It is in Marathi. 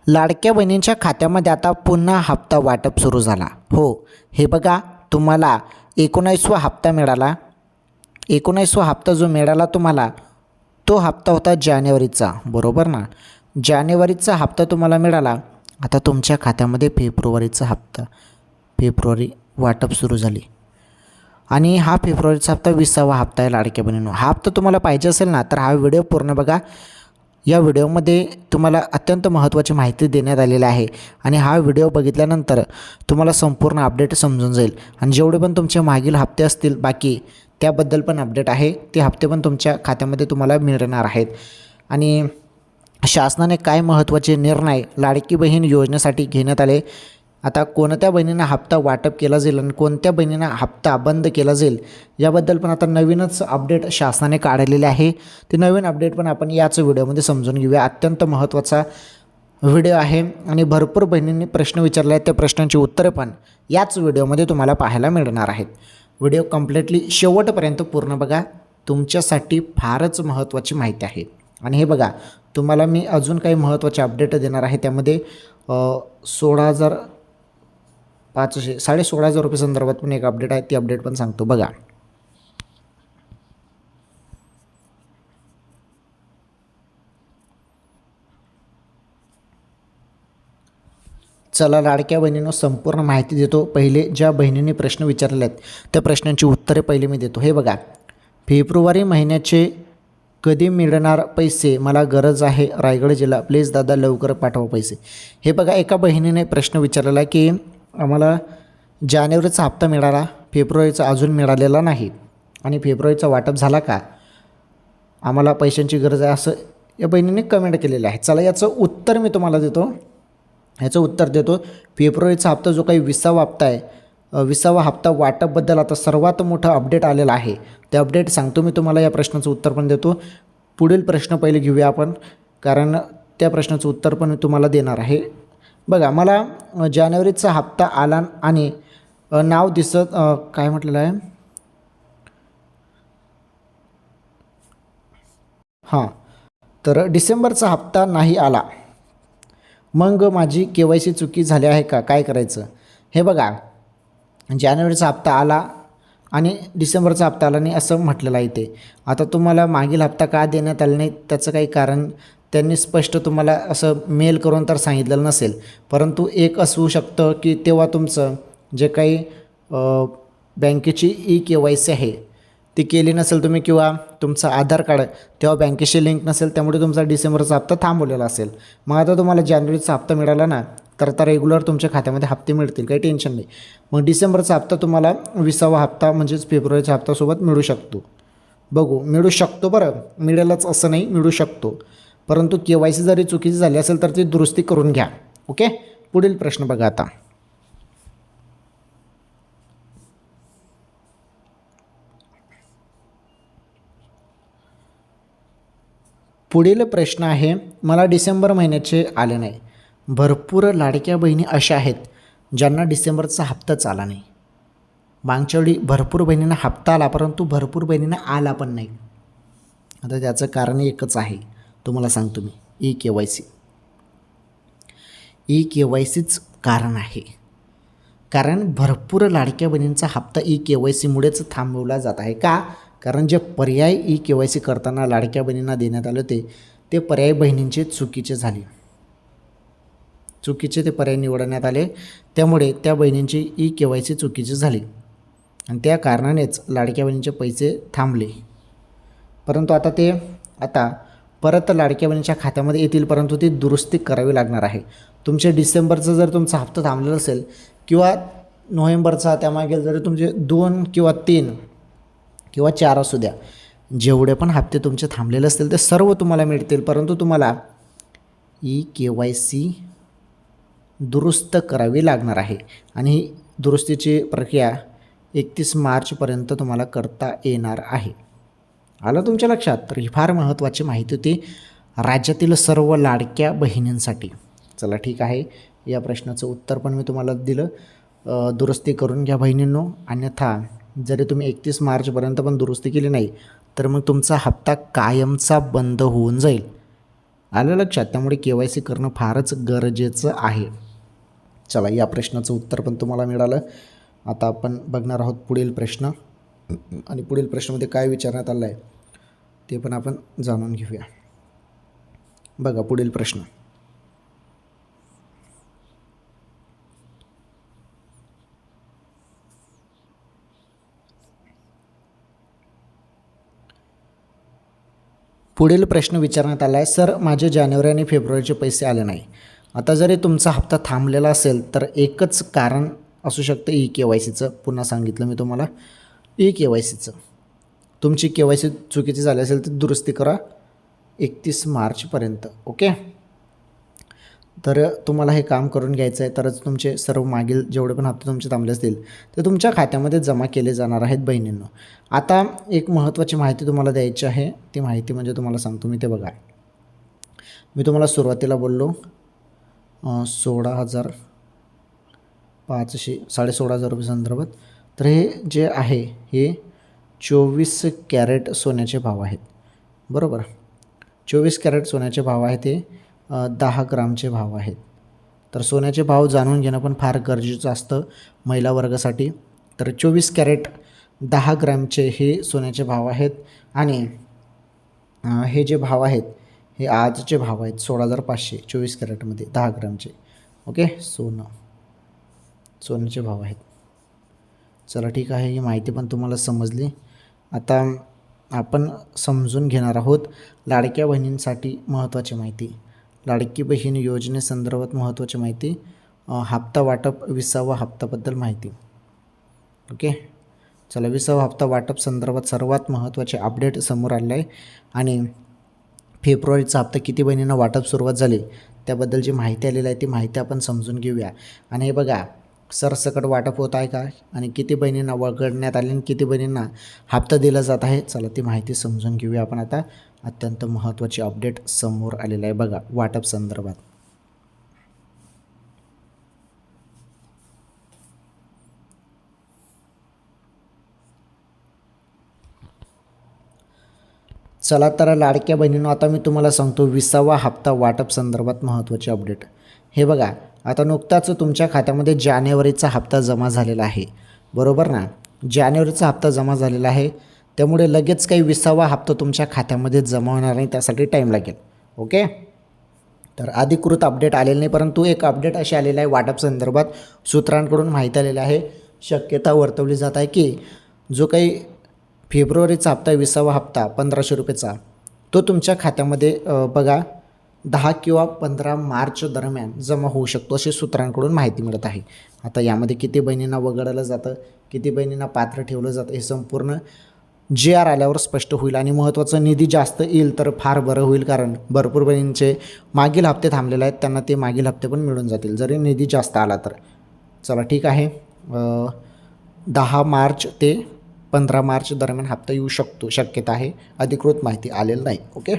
लाडक्या बहिणींच्या खात्यामध्ये आता पुन्हा हप्ता वाटप सुरू झाला. हो, हे बघा, तुम्हाला 19वा हप्ता मिळाला. 19वा हप्ता जो मिळाला तुम्हाला, तो हप्ता होता जानेवारीचा, बरोबर ना. जानेवारीचा हप्ता तुम्हाला मिळाला. आता तुमच्या खात्यामध्ये फेब्रुवारीचा हप्ता, फेब्रुवारी वाटप सुरू झाली आणि हा फेब्रुवारीचा हप्ता 20वा हप्ता आहे लाडक्या बहिणींनो. हा हप्ता तुम्हाला पाहिजे असेल ना, तर हा व्हिडिओ पूर्ण बघा. या व्हिडिओमध्ये तुम्हाला अत्यंत महत्त्वाची माहिती देण्यात आलेली आहे आणि हा व्हिडिओ बघितल्यानंतर तुम्हाला संपूर्ण अपडेट समजून जाईल आणि जेवढे पण तुमचे मागील हप्ते असतील बाकी, त्याबद्दल पण अपडेट आहे. ते हप्ते पण तुमच्या खात्यामध्ये तुम्हाला मिळणार आहेत. आणि शासनाने काय महत्त्वाचे निर्णय लाडकी बहीण योजनेसाठी घेण्यात आले, आता कोणत्या बहिणींना हप्ता वाटप केला जाईल आणि कोणत्या बहिणींना हप्ता बंद केला जाईल, याबद्दल पण आता नवीनच अपडेट शासनाने काढलेले आहे. ते नवीन अपडेट पण आपण याच व्हिडिओमध्ये समजून घेऊया. अत्यंत महत्त्वाचा व्हिडिओ आहे आणि भरपूर बहिणींनी प्रश्न विचारले आहेत. त्या प्रश्नांची उत्तरे पण याच व्हिडिओमध्ये तुम्हाला पाहायला मिळणार आहेत. व्हिडिओ कम्प्लिटली शेवटपर्यंत पूर्ण बघा. तुमच्यासाठी फारच महत्त्वाची माहिती आहे. आणि हे बघा, तुम्हाला मी अजून काही महत्त्वाचे अपडेट देणार आहे. त्यामध्ये 16,500 रुपये संदर्भात पण एक अपडेट आहे. ती अपडेट पण सांगतो बघा. चला लाडक्या बहिणींनो, संपूर्ण माहिती देतो. पहिले ज्या बहिणींनी प्रश्न विचारले आहेत त्या प्रश्नांची उत्तरे पहिले मी देतो. हे बघा, फेब्रुवारी महिन्याचे कधी मिळणार पैसे, मला गरज आहे, रायगड जिल्हा, प्लीज दादा लवकर पाठवा पैसे. हे बघा, एका बहिणीने प्रश्न विचारलेला की आम्हाला जानेवारीचा हप्ता मिळाला, फेब्रुवारीचा अजून मिळालेला नाही आणि फेब्रुवारीचा वाटप झाला का, आम्हाला पैशांची गरज आहे, असं या बहिणीने कमेंट केलेलं आहे. चला याचं उत्तर मी तुम्हाला देतो. ह्याचं उत्तर देतो. फेब्रुवारीचा हप्ता जो काही 20वा हप्ता आहे, 20वा हप्ता वाटपबद्दल आता सर्वात मोठं अपडेट आलेलं आहे. ते अपडेट सांगतो मी तुम्हाला. या प्रश्नाचं उत्तर पण देतो. पुढील प्रश्न पहिले घेऊया आपण, कारण त्या प्रश्नाचं उत्तर पण मी तुम्हाला देणार आहे. बघा, मला जानेवारीचा हप्ता आला आणि नाव दिसत काय म्हटलेलं आहे, हां, तर डिसेंबरचा हप्ता नाही आला, मग माझी KYC चुकी झाली आहे का, काय करायचं. हे बघा, जानेवारीचा हप्ता आला आणि डिसेंबरचा हप्ता आला नाही असं म्हटलेलं आहे ते. आता तुम्हाला मागील हप्ता का देण्यात आला नाही, त्याचं काही कारण त्यांनी स्पष्ट तुम्हाला असं मेल करून तर सांगितलेलं नसेल. परंतु एक असू शकतं की तेव्हा तुमचं जे काही बँकेची KYC आहे ती केली नसेल तुम्ही, किंवा तुमचं आधार कार्ड तेव्हा बँकेशी लिंक नसेल, त्यामुळे तुमचा डिसेंबरचा हप्ता थांबवलेला असेल. मग आता तुम्हाला जानेवारीचा हप्ता मिळाला ना, तर आता रेग्युलर तुमच्या खात्यामध्ये हप्ते मिळतील, काही टेन्शन नाही. मग डिसेंबरचा हप्ता तुम्हाला 20वा हप्ता म्हणजेच फेब्रुवारीच्या हप्त्यासोबत मिळू शकतो. बघू, मिळू शकतो, बरं, मिळेलच असं नाही, मिळू शकतो. परंतु KYC जरी चुकीची झाली असेल तर ती दुरुस्ती करून घ्या. ओके, पुढील प्रश्न बघा आता. पुढील प्रश्न आहे, मला डिसेंबर महिन्याचे आले नाही. भरपूर लाडक्या बहिणी अशा आहेत ज्यांना डिसेंबरचा हप्ताच आला नाही. मागच्या वेळी भरपूर बहिणींना हप्ता आला, परंतु भरपूर बहिणींना आला पण नाही. आता त्याचं कारण एकच आहे, तुम्हाला सांगतो मी, KYC. KYCच कारण आहे. कारण भरपूर लाडक्या बहिणींचा हप्ता KYCमुळेच थांबवला जात आहे. का? कारण जे पर्याय KYC करताना लाडक्या बहिणींना देण्यात आले होते, ते पर्याय बहिणींचे चुकीचे झाले. चुकीचे ते पर्याय निवडण्यात आले, त्यामुळे त्या बहिणींची KYC चुकीची झाली आणि त्या कारणानेच लाडक्या बहिणींचे पैसे थांबले. परंतु आता परत लाडक्या बहिणीच्या खात्यामध्ये येतील, परंतु ती दुरुस्ती करावी लागणार आहे. तुमचे डिसेंबरचं जर तुमचा हप्ता थांबलेला असेल किंवा नोव्हेंबरचा, त्यामागील जरी तुमचे 2 किंवा 3 किंवा 4 असू द्या, जेवढे पण हप्ते तुमचे थांबलेले असतील ते सर्व तुम्हाला मिळतील. परंतु तुम्हाला KYC दुरुस्त करावी लागणार आहे आणि ही दुरुस्तीची प्रक्रिया 31 मार्चपर्यंत तुम्हाला करता येणार आहे. आलं तुमच्या लक्षात? तर ही फार महत्त्वाची माहिती होती राज्यातील सर्व लाडक्या बहिणींसाठी. चला ठीक आहे, या प्रश्नाचं उत्तर पण मी तुम्हाला दिलं. दुरुस्ती करून घ्या बहिणींनो, अन्यथा जरी तुम्ही 31 मार्चपर्यंत पण दुरुस्ती केली नाही तर मग तुमचा हप्ता कायमचा बंद होऊन जाईल. आलं लक्षात? त्यामुळे KYC करणं फारच गरजेचं आहे. चला, या प्रश्नाचं उत्तर पण तुम्हाला मिळालं. आता आपण बघणार आहोत पुढील प्रश्न, आणि पुढील प्रश्नामध्ये काय विचारण्यात आलं आहे ते पण आपण जाणून घेऊया. बघा पुढील प्रश्न. पुढील प्रश्न विचारण्यात आला आहे, सर माझे जानेवारी आणि फेब्रुवारीचे पैसे आले नाही. आता जरी तुमचा हप्ता थांबलेला असेल तर एकच कारण असू शकतं KYCचं. पुन्हा सांगितलं मी तुम्हाला, KYCचं. तुमची KYC चुकीची झाली असेल तर दुरुस्ती करा 31 मार्चपर्यंत. ओके, तर तुम्हाला हे काम करून घ्यायचं आहे, तरच तुमचे सर्व मागील जेवढे पण हप्ते तुमचे थांबले असतील ते तुमच्या खात्यामध्ये जमा केले जाणार आहेत बहिणींनो. आता एक महत्त्वाची माहिती तुम्हाला द्यायची आहे. ती माहिती म्हणजे तुम्हाला सांगतो मी, ते बघा. मी तुम्हाला सुरुवातीला बोललो 16,500 16,500 रुपये संदर्भात. तर हे जे आहे हे 24 कॅरेट सोन्याचे भाव आहेत, बरोबर. 24 कॅरेट सोन्याचे भाव आहेत, हे 10 ग्रामचे भाव आहेत. तर सोन्याचे भाव जाणून घेणं पण फार गरजेचं असतं महिला वर्गासाठी. तर 24 कॅरेट 10 ग्रामचे हे सोन्याचे भाव आहेत, आणि हे जे भाव आहेत हे आजचे भाव आहेत 16,500 24 कॅरेटमध्ये 10 ग्रामचे. ओके, सोन्याचे भाव आहेत. चला ठीक आहे, ही माहिती पण तुम्हाला समजली. आता आपण समजून घेणार आहोत लाडक्या बहिणींसाठी महत्त्वाची माहिती, लाडकी बहीण योजनेसंदर्भात महत्त्वाची माहिती, हप्ता वाटप 20वा हप्त्याबद्दल माहिती. ओके, चला, 20वा हप्ता वाटप संदर्भात सर्वात महत्त्वाचे अपडेट समोर आले आहे, आणि फेब्रुवारीचा हप्ता किती बहिणींना वाटप सुरुवात झाली त्याबद्दल जी माहिती आलेली आहे ती माहिती आपण समजून घेऊया. आणि हे बघा, सरसकट वाटप होत आहे का, आणि किती बहिणींना वगळण्यात आले आणि किती बहिणींना हप्ता दिला जात आहे, चला ती माहिती समजून घेऊया आपण. आता अत्यंत महत्त्वाची अपडेट समोर आलेलं आहे बघा वाटप संदर्भात. चला तर लाडक्या बहिणींनो, आता मी तुम्हाला सांगतो 20वा हप्ता वाटप संदर्भात महत्त्वाचे अपडेट. हे बघा, आता नुकताच तुमच्या खात्यामध्ये जानेवारीचा हप्ता जमा झालेला आहे, बरोबर ना. जानेवारीचा हप्ता जमा झालेला आहे, त्यामुळे लगेच काही 20वा हप्ता तुमच्या खात्यामध्ये जमा होणार नाही, त्यासाठी टाईम लागेल. ओके, तर अधिकृत अपडेट आलेलं नाही, परंतु एक अपडेट अशी आलेलं आहे वाटप संदर्भात सूत्रांकडून माहिती आलेलं आहे. शक्यता वर्तवली जात आहे की जो काही फेब्रुवारीचा हप्ता 20वा हप्ता 1,500 रुपयेचा तो तुमच्या खात्यामध्ये बघा 10 किंवा 15 मार्च दरम्यान जमा होऊ शकतो, अशी सूत्रांकडून माहिती मिळत आहे. आता यामध्ये किती बहिणींना वगळलं जातं, किती बहिणींना पात्र ठेवलं जातं, हे संपूर्ण GR आल्यावर स्पष्ट होईल. आणि महत्त्वाचं, निधी जास्त येईल तर फार बरं होईल, कारण भरपूर बहिणींचे मागील हप्ते थांबलेले आहेत, त्यांना ते मागील हप्ते पण मिळून जातील जरी निधी जास्त आला तर. चला ठीक आहे, 10 मार्च ते 15 मार्च दरम्यान हप्ता येऊ शकतो, शक्यता आहे. अधिकृत माहिती आलेलं नाही. ओके.